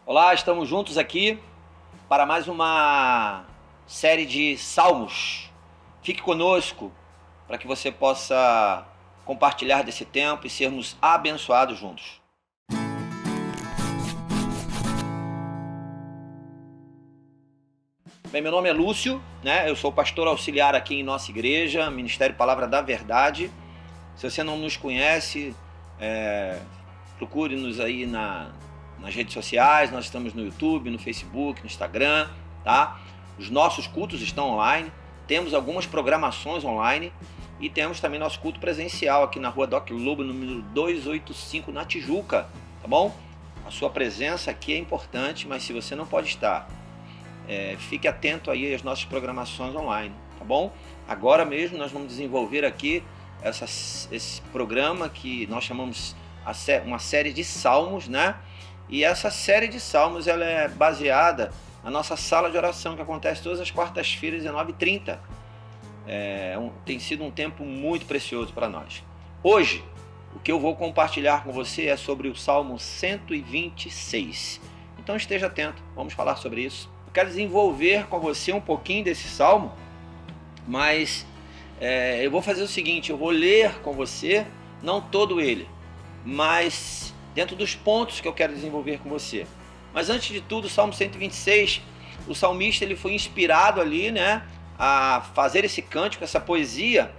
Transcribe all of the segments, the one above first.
Olá, estamos juntos aqui para mais uma série de salmos. Fique conosco para que você possa compartilhar desse tempo e sermos abençoados juntos. Bem, meu nome é Lúcio, né? Eu sou pastor auxiliar aqui em nossa igreja, Ministério Palavra da Verdade. Se você não nos conhece, procure-nos aí nas redes sociais. Nós estamos no YouTube, no Facebook, no Instagram, tá? Os nossos cultos estão online, temos algumas programações online e temos também nosso culto presencial aqui na rua Doc Lobo, número 285, na Tijuca, tá bom? A sua presença aqui é importante, mas se você não pode estar, fique atento aí às nossas programações online, tá bom? Agora mesmo nós vamos desenvolver aqui esse programa que nós chamamos uma série de salmos, né? E essa série de salmos ela é baseada na nossa sala de oração que acontece todas as quartas-feiras às 9h30. Tem sido um tempo muito precioso para nós. Hoje, o que eu vou compartilhar com você é sobre o Salmo 126. Então esteja atento, vamos falar sobre isso. Eu quero desenvolver com você um pouquinho desse salmo, mas eu vou fazer o seguinte, eu vou ler com você, não todo ele, mas dentro dos pontos que eu quero desenvolver com você. Mas antes de tudo, o Salmo 126, o salmista ele foi inspirado ali, né, a fazer esse cântico, essa poesia,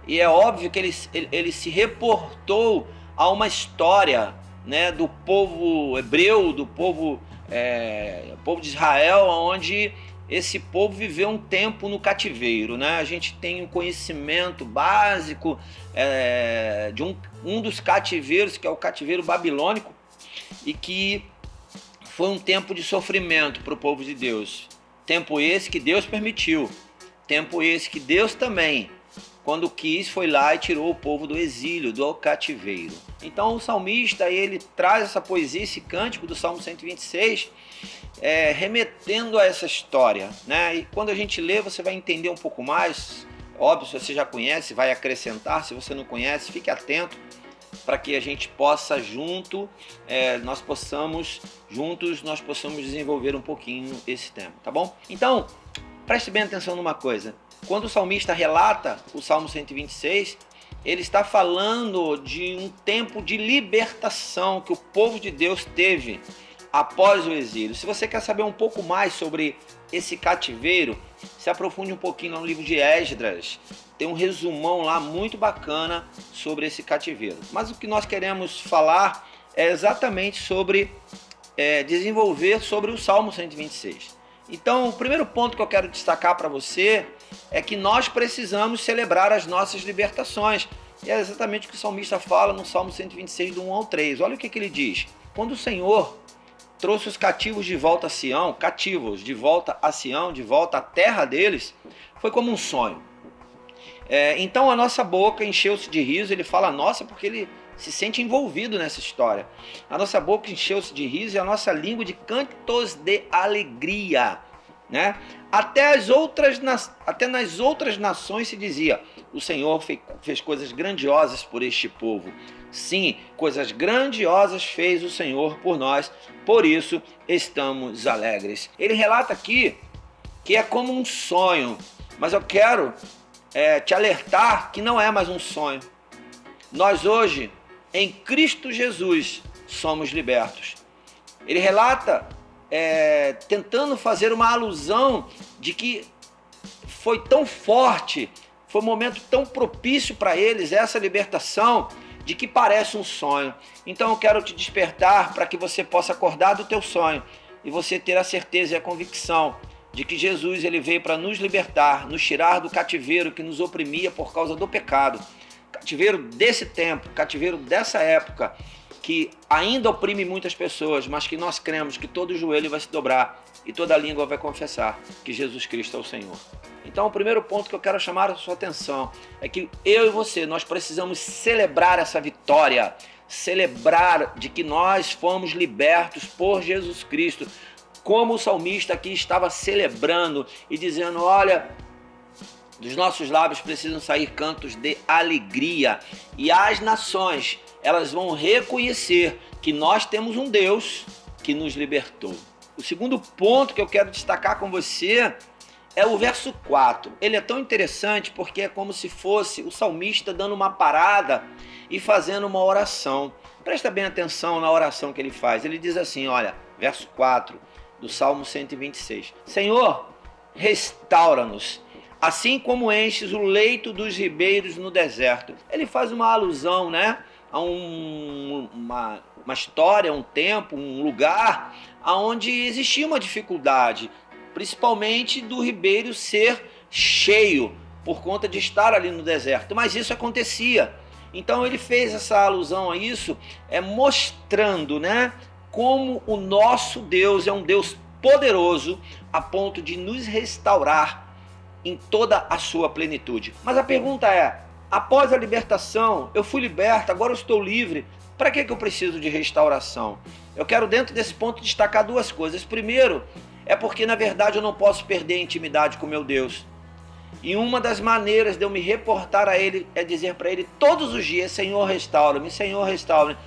e é óbvio que ele se reportou a uma história, né, do povo hebreu, do povo de Israel, onde esse povo viveu um tempo no cativeiro, né? A gente tem um conhecimento básico de um dos cativeiros, que é o cativeiro babilônico, e que foi um tempo de sofrimento para o povo de Deus. Tempo esse que Deus permitiu, tempo esse que Deus também, quando quis, foi lá e tirou o povo do exílio, do cativeiro. Então o salmista ele traz essa poesia, esse cântico do Salmo 126, remetendo a essa história, né? E quando a gente lê, você vai entender um pouco mais. Óbvio, se você já conhece, vai acrescentar. Se você não conhece, fique atento para que a gente possa nós possamos desenvolver um pouquinho esse tema, tá bom? Então, preste bem atenção numa coisa. Quando o salmista relata o Salmo 126, ele está falando de um tempo de libertação que o povo de Deus teve após o exílio. Se você quer saber um pouco mais sobre esse cativeiro, se aprofunde um pouquinho no livro de Esdras. Tem um resumão lá muito bacana sobre esse cativeiro. Mas o que nós queremos falar é exatamente sobre desenvolver sobre o Salmo 126. Então, o primeiro ponto que eu quero destacar para você é que nós precisamos celebrar as nossas libertações. E é exatamente o que o salmista fala no Salmo 126, do 1 ao 3. Olha o que ele diz. Quando o Senhor trouxe os cativos de volta a Sião, de volta à terra deles, foi como um sonho. Então a nossa boca encheu-se de riso, ele fala nossa porque ele se sente envolvido nessa história. A nossa boca encheu-se de riso e a nossa língua de cantos de alegria, né? Até nas outras nações se dizia, o Senhor fez coisas grandiosas por este povo. Sim, coisas grandiosas fez o Senhor por nós, por isso estamos alegres. Ele relata aqui que é como um sonho, mas eu quero te alertar que não é mais um sonho. Nós hoje, em Cristo Jesus, somos libertos. Ele relata tentando fazer uma alusão de que foi tão forte, foi um momento tão propício para eles, essa libertação, de que parece um sonho. Então eu quero te despertar para que você possa acordar do teu sonho e você ter a certeza e a convicção de que Jesus ele veio para nos libertar, nos tirar do cativeiro que nos oprimia por causa do pecado. Cativeiro desse tempo, cativeiro dessa época, que ainda oprime muitas pessoas, mas que nós cremos que todo joelho vai se dobrar e toda língua vai confessar que Jesus Cristo é o Senhor. Então o primeiro ponto que eu quero chamar a sua atenção é que eu e você, nós precisamos celebrar essa vitória, celebrar de que nós fomos libertos por Jesus Cristo, como o salmista aqui estava celebrando e dizendo, olha, dos nossos lábios precisam sair cantos de alegria, e as nações, elas vão reconhecer que nós temos um Deus que nos libertou. O segundo ponto que eu quero destacar com você é o verso 4. Ele é tão interessante porque é como se fosse o salmista dando uma parada e fazendo uma oração. Presta bem atenção na oração que ele faz. Ele diz assim, olha, verso 4 do Salmo 126. Senhor, restaura-nos, assim como enches o leito dos ribeiros no deserto. Ele faz uma alusão, né, a uma história, um tempo, um lugar onde existia uma dificuldade, principalmente do ribeiro ser cheio, por conta de estar ali no deserto. Mas isso acontecia. Então ele fez essa alusão a isso, mostrando, né, como o nosso Deus é um Deus poderoso a ponto de nos restaurar em toda a sua plenitude. Mas a pergunta é, após a libertação, eu fui liberto, agora eu estou livre, para que eu preciso de restauração? Eu quero dentro desse ponto destacar duas coisas. Primeiro, é porque na verdade eu não posso perder a intimidade com meu Deus. E uma das maneiras de eu me reportar a Ele é dizer para Ele todos os dias, Senhor, restaura-me, Senhor, restaura-me,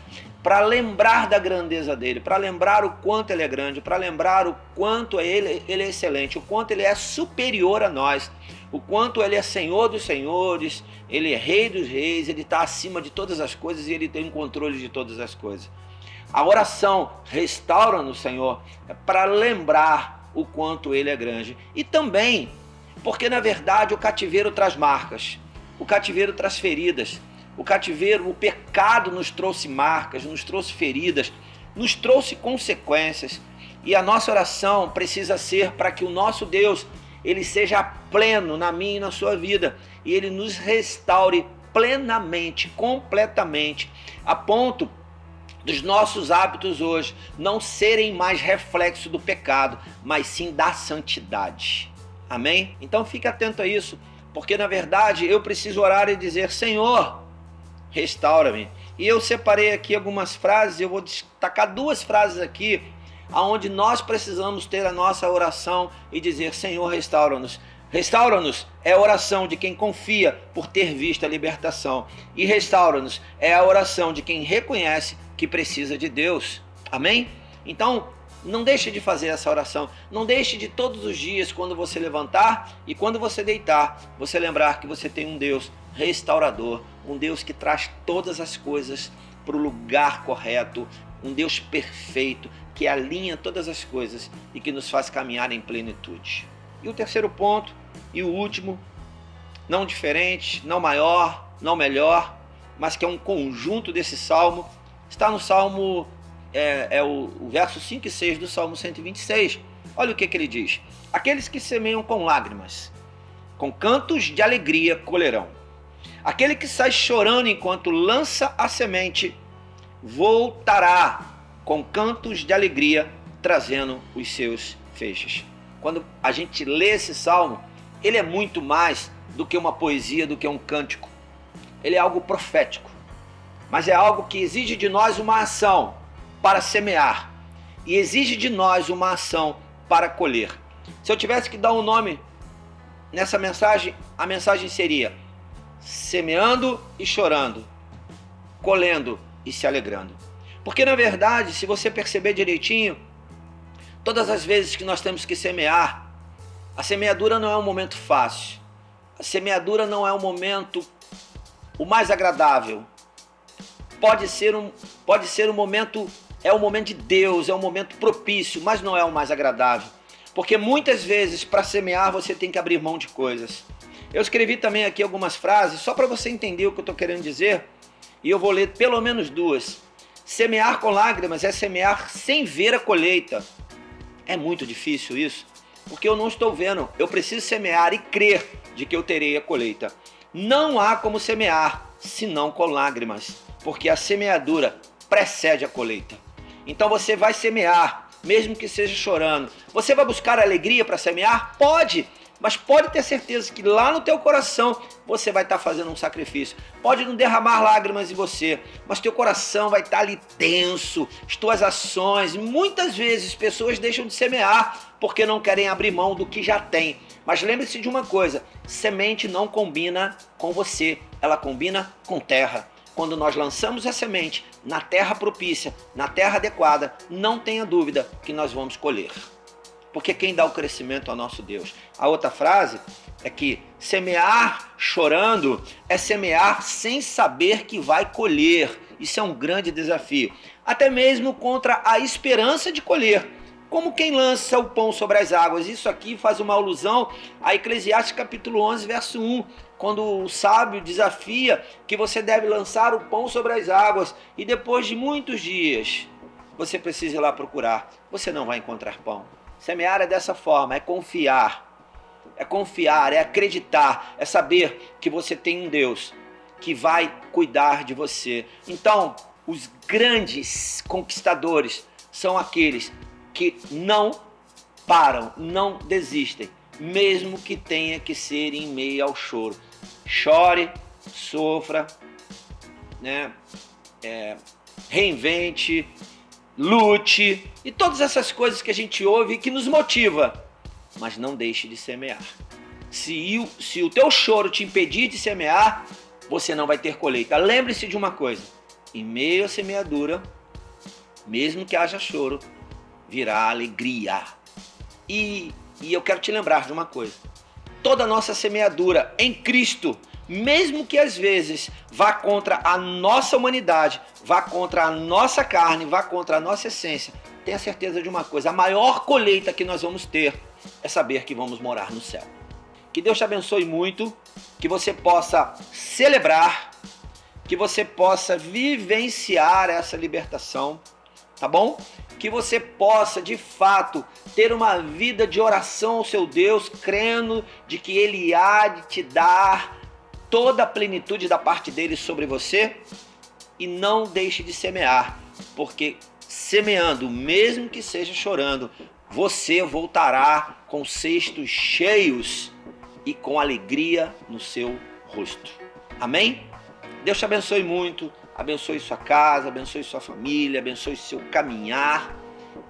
para lembrar da grandeza dEle, para lembrar o quanto Ele é grande, para lembrar o quanto Ele é excelente, o quanto Ele é superior a nós, o quanto Ele é Senhor dos senhores, Ele é Rei dos reis, Ele está acima de todas as coisas e Ele tem o controle de todas as coisas. A oração, restaura-nos, Senhor, é para lembrar o quanto Ele é grande. E também, porque na verdade o cativeiro traz marcas, o cativeiro traz feridas, o cativeiro, o pecado nos trouxe marcas, nos trouxe feridas, nos trouxe consequências. E a nossa oração precisa ser para que o nosso Deus, Ele seja pleno na minha e na sua vida, e Ele nos restaure plenamente, completamente, a ponto dos nossos hábitos hoje não serem mais reflexo do pecado, mas sim da santidade. Amém? Então fique atento a isso, porque na verdade eu preciso orar e dizer, Senhor, restaura-me. E eu separei aqui algumas frases, eu vou destacar duas frases aqui, onde nós precisamos ter a nossa oração e dizer, Senhor, restaura-nos. Restaura-nos é a oração de quem confia por ter visto a libertação. E restaura-nos é a oração de quem reconhece que precisa de Deus. Amém? Então, não deixe de fazer essa oração. Não deixe de todos os dias, quando você levantar e quando você deitar, você lembrar que você tem um Deus restaurador, um Deus que traz todas as coisas para o lugar correto, um Deus perfeito, que alinha todas as coisas e que nos faz caminhar em plenitude. E o terceiro ponto, e o último, não diferente, não maior, não melhor, mas que é um conjunto desse salmo, está no Salmo, o verso 5 e 6 do Salmo 126. Olha o que ele diz. Aqueles que semeiam com lágrimas, com cantos de alegria colherão. Aquele que sai chorando enquanto lança a semente, voltará com cantos de alegria, trazendo os seus feixes. Quando a gente lê esse salmo, ele é muito mais do que uma poesia, do que um cântico. Ele é algo profético, mas é algo que exige de nós uma ação para semear e exige de nós uma ação para colher. Se eu tivesse que dar um nome nessa mensagem, a mensagem seria semeando e chorando, colhendo e se alegrando. Porque na verdade, se você perceber direitinho, todas as vezes que nós temos que semear, a semeadura não é um momento fácil. A semeadura não é um momento o mais agradável. Pode ser um momento, é um momento de Deus, é um momento propício, mas não é o mais agradável. Porque muitas vezes para semear você tem que abrir mão de coisas. Eu escrevi também aqui algumas frases, só para você entender o que eu estou querendo dizer, e eu vou ler pelo menos duas. Semear com lágrimas é semear sem ver a colheita. É muito difícil isso, porque eu não estou vendo. Eu preciso semear e crer de que eu terei a colheita. Não há como semear senão com lágrimas, porque a semeadura precede a colheita. Então você vai semear, mesmo que seja chorando. Você vai buscar alegria para semear? Pode, mas pode ter certeza que lá no teu coração você vai estar fazendo um sacrifício. Pode não derramar lágrimas em você, mas teu coração vai estar ali tenso, as tuas ações. Muitas vezes pessoas deixam de semear porque não querem abrir mão do que já tem. Mas lembre-se de uma coisa, semente não combina com você, ela combina com terra. quando nós lançamos a semente na terra propícia, na terra adequada, não tenha dúvida que nós vamos colher. Porque quem dá o crescimento é o nosso Deus. A outra frase é que semear chorando é semear sem saber que vai colher. Isso é um grande desafio. Até mesmo contra a esperança de colher. Como quem lança o pão sobre as águas. Isso aqui faz uma alusão a Eclesiastes capítulo 11, verso 1. Quando o sábio desafia que você deve lançar o pão sobre as águas. E depois de muitos dias, você precisa ir lá procurar. Você não vai encontrar pão. Semear é dessa forma, é confiar. É confiar, é acreditar, é saber que você tem um Deus que vai cuidar de você. Então, os grandes conquistadores são aqueles que não param, não desistem, mesmo que tenha que ser em meio ao choro. Chore, sofra, né? Reinvente, lute e todas essas coisas que a gente ouve e que nos motiva. Mas não deixe de semear. Se o teu choro te impedir de semear, você não vai ter colheita. Lembre-se de uma coisa: em meio à semeadura, mesmo que haja choro, virá alegria. E eu quero te lembrar de uma coisa: toda a nossa semeadura em Cristo, mesmo que às vezes vá contra a nossa humanidade, vá contra a nossa carne, vá contra a nossa essência, tenha certeza de uma coisa: a maior colheita que nós vamos ter é saber que vamos morar no céu. Que Deus te abençoe muito, que você possa celebrar, que você possa vivenciar essa libertação, tá bom? Que você possa, de fato, ter uma vida de oração ao seu Deus, crendo de que Ele há de te dar toda a plenitude da parte dele sobre você. E não deixe de semear, porque semeando, mesmo que seja chorando, você voltará com cestos cheios e com alegria no seu rosto. Amém? Deus te abençoe muito, abençoe sua casa, abençoe sua família, abençoe seu caminhar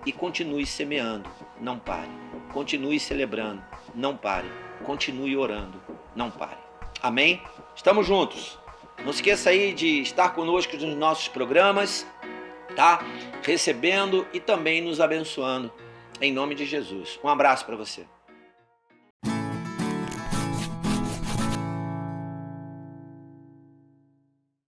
e continue semeando, não pare. Continue celebrando, não pare. Continue orando, não pare. Amém? Estamos juntos. Não esqueça aí de estar conosco nos nossos programas, tá? Recebendo e também nos abençoando. Em nome de Jesus. Um abraço para você.